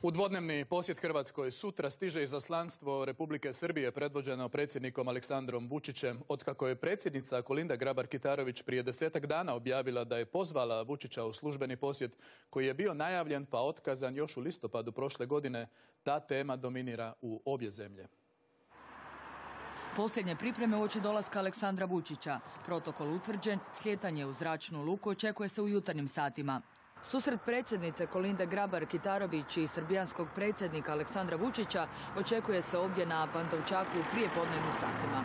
U dvodnevni posjet Hrvatskoj sutra stiže izaslanstvo Republike Srbije predvođeno predsjednikom Aleksandrom Vučićem. Otkako je predsjednica Kolinda Grabar-Kitarović prije 10-ak dana objavila da je pozvala Vučića u službeni posjet koji je bio najavljen pa otkazan još u listopadu prošle godine, ta tema dominira u obje zemlje. Posljednje pripreme uoči dolaska Aleksandra Vučića. Protokol utvrđen, slijetanje u zračnu luku očekuje se u jutarnjim satima. Susret predsjednice Kolinde Grabar-Kitarović i srbijanskog predsjednika Aleksandra Vučića očekuje se ovdje na Pantovčaku u prijepodnevnim satima.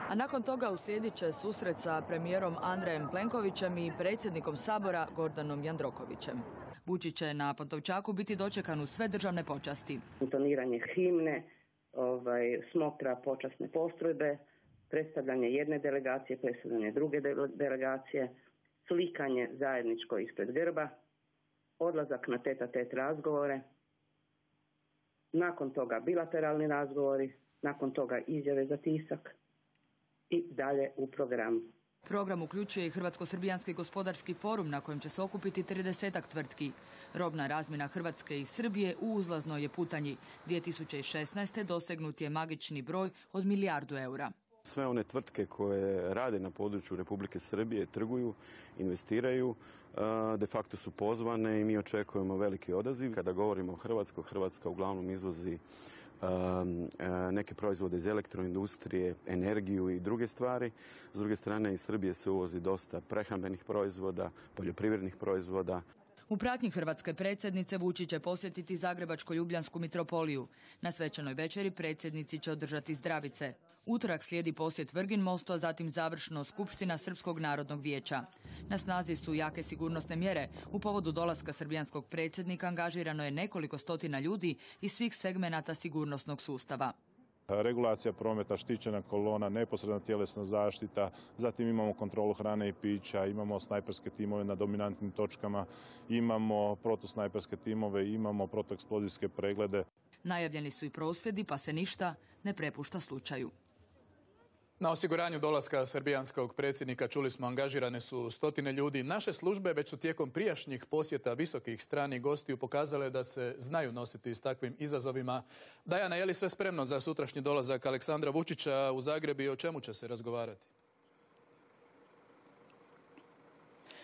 A nakon toga uslijedit će susret sa premijerom Andrejem Plenkovićem i predsjednikom Sabora Gordanom Jandrokovićem. Vučić će na Pantovčaku biti dočekan uz sve državne počasti. Intoniranje himne, smotra počasne postrojbe, predstavljanje jedne delegacije, predstavljanje druge delegacije, slikanje zajedničko ispred grba, odlazak na tete-a-tete razgovore, nakon toga bilateralni razgovori, nakon toga izjave za tisak i dalje u programu. Program uključuje i Hrvatsko-srbijanski gospodarski forum na kojem će se okupiti 30-ak tvrtki. Robna razmjena Hrvatske i Srbije u uzlaznoj je putanji. 2016. dosegnut je magični broj od 1 milijardu eura. Sve one tvrtke koje rade na području Republike Srbije, trguju, investiraju, de facto su pozvane i mi očekujemo veliki odaziv. Kada govorimo o Hrvatskoj, Hrvatska uglavnom izvozi neke proizvode iz elektroindustrije, energiju i druge stvari. S druge strane, iz Srbije se uvozi dosta prehrambenih proizvoda, poljoprivrednih proizvoda. U pratnji hrvatske predsjednice Vučić će posjetiti Zagrebačko-Ljubljansku mitropoliju. Na svečanoj večeri predsjednici će održati zdravice. Utorak slijedi posjet Vrgin mostu, a zatim završno skupština Srpskog narodnog vijeća. Na snazi su jake sigurnosne mjere. U povodu dolaska srbijanskog predsjednika angažirano je nekoliko stotina ljudi iz svih segmenata sigurnosnog sustava. Regulacija prometa, štićena kolona, neposredna tjelesna zaštita, zatim imamo kontrolu hrane i pića, imamo snajperske timove na dominantnim točkama, imamo protusnajperske timove, imamo protueksplozijske preglede. Najavljeni su i prosvjedi, pa se ništa ne prepušta slučaju. Na osiguranju dolaska srbijanskog predsjednika, čuli smo, angažirane su stotine ljudi. Naše službe već su tijekom prijašnjih posjeta visokih stranih gostiju pokazale da se znaju nositi s takvim izazovima. Dajana, je li sve spremno za sutrašnji dolazak Aleksandra Vučića u Zagreb i o čemu će se razgovarati?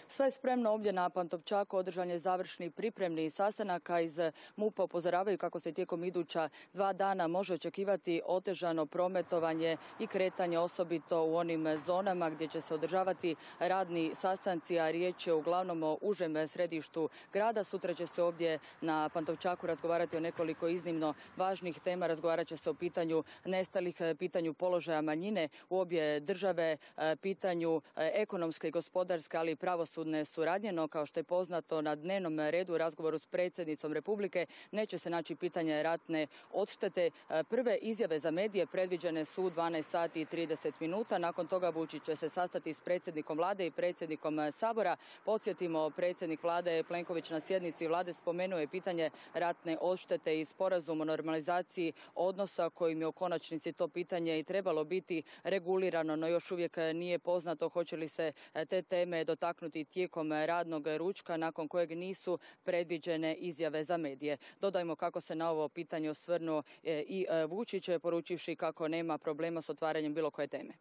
Sve je spremno ovdje na Pantovčaku, održan je završni pripremni sastanak, a iz MUP-a upozoravaju kako se tijekom iduća 2 dana može očekivati otežano prometovanje i kretanje, osobito u onim zonama gdje će se održavati radni sastanci, a riječ je uglavnom o užem središtu grada. Sutra će se ovdje na Pantovčaku razgovarati o nekoliko iznimno važnih tema. Razgovarat će se o pitanju nestalih, pitanju položaja manjine u obje države, pitanju ekonomske i gospodarske, ali i pravosudne suradnje, no kao što je poznato na dnevnom redu u razgovoru s predsjednicom Republike neće se naći pitanje ratne odštete. Prve izjave za medije predviđene su 12 sati i 30 minuta. Nakon toga Vučić će se sastati s predsjednikom vlade i predsjednikom Sabora. Podsjetimo, predsjednik vlade Plenković na sjednici vlade spomenuo je pitanje ratne odštete i sporazum o normalizaciji odnosa kojim je u konačnici to pitanje i trebalo biti regulirano, no još uvijek nije poznato hoće li se te teme dotaknuti tijekom radnog ručka, nakon kojeg nisu predviđene izjave za medije. Dodajmo kako se na ovo pitanje osvrnuo i Vučić, poručivši kako nema problema s otvaranjem bilo koje teme.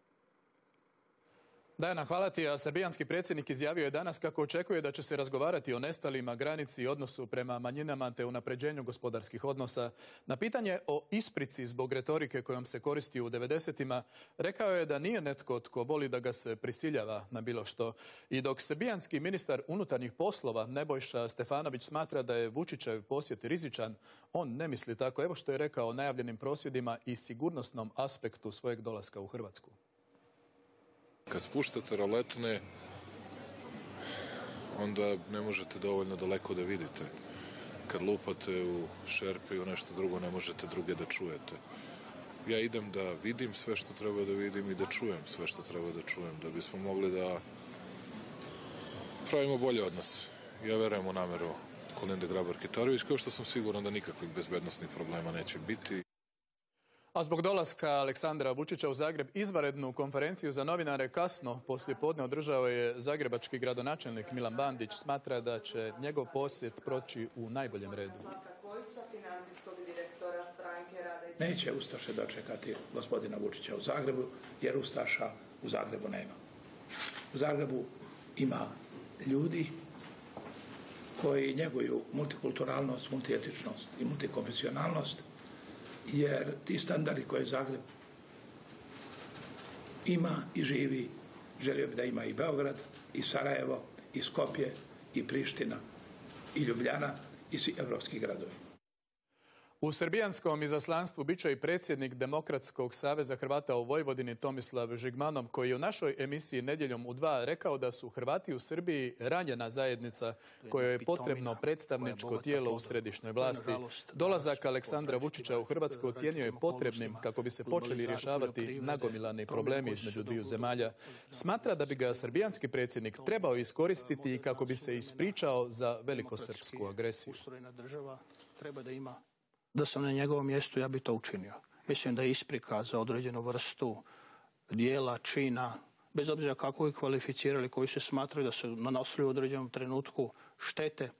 Dajana, hvala ti. A srbijanski predsjednik izjavio je danas kako očekuje da će se razgovarati o nestalima, granici i odnosu prema manjinama te unapređenju gospodarskih odnosa. Na pitanje o isprici zbog retorike kojom se koristi u 90-ima, rekao je da nije netko tko voli da ga se prisiljava na bilo što. I dok srbijanski ministar unutarnjih poslova Nebojša Stefanović smatra da je Vučićev posjet rizičan, on ne misli tako. Evo što je rekao o najavljenim prosvjedima i sigurnosnom aspektu svojeg dolaska u Hrvatsku. Kad spuštate roletne, onda ne možete dovoljno daleko da vidite. Kad lupate u šerpe i u nešto drugo, ne možete druge da čujete. Ja idem da vidim sve što treba da vidim i da čujem sve što treba da čujem, da bismo mogli da pravimo bolje odnose. Ja verujem u nameru Kolinde Grabar-Kitarović, kao što sam siguran da nikakvih bezbednosnih problema neće biti. A zbog dolaska Aleksandra Vučića u Zagreb izvanrednu konferenciju za novinare kasno poslijepodne održao je zagrebački gradonačelnik Milan Bandić. Smatra da će njegov posjet proći u najboljem redu. Bojića, financijskog direktora stranke Rada i... Neće Ustaše dočekati gospodina Vučića u Zagrebu, jer Ustaša u Zagrebu nema. U Zagrebu ima ljudi koji njeguju multikulturalnost, multietičnost i multikonfesionalnost, jer ti standardi koje Zagreb ima i živi, želio bi da ima i Beograd, i Sarajevo, i Skopje, i Priština, i Ljubljana, i svi evropski gradovi. U srbijanskom izaslanstvu bit će i predsjednik Demokratskog saveza Hrvata u Vojvodini Tomislav Žigmanov, koji je u našoj emisiji Nedjeljom u 2 rekao da su Hrvati u Srbiji ranjena zajednica kojoj je potrebno predstavničko tijelo u središnjoj vlasti. Dolazak Aleksandra Vučića u Hrvatsku ocijenio je potrebnim kako bi se počeli rješavati nagomilani problemi između dviju zemalja. Smatra da bi ga srbijanski predsjednik trebao iskoristiti kako bi se ispričao za velikosrpsku agresiju. Da sam na njegovom mjestu, ja bi to učinio. Mislim da je isprika za određenu vrstu dijela, čina, bez obzira kako ih kvalificirali, koji se smatraju da su nanosili u određenom trenutku štete,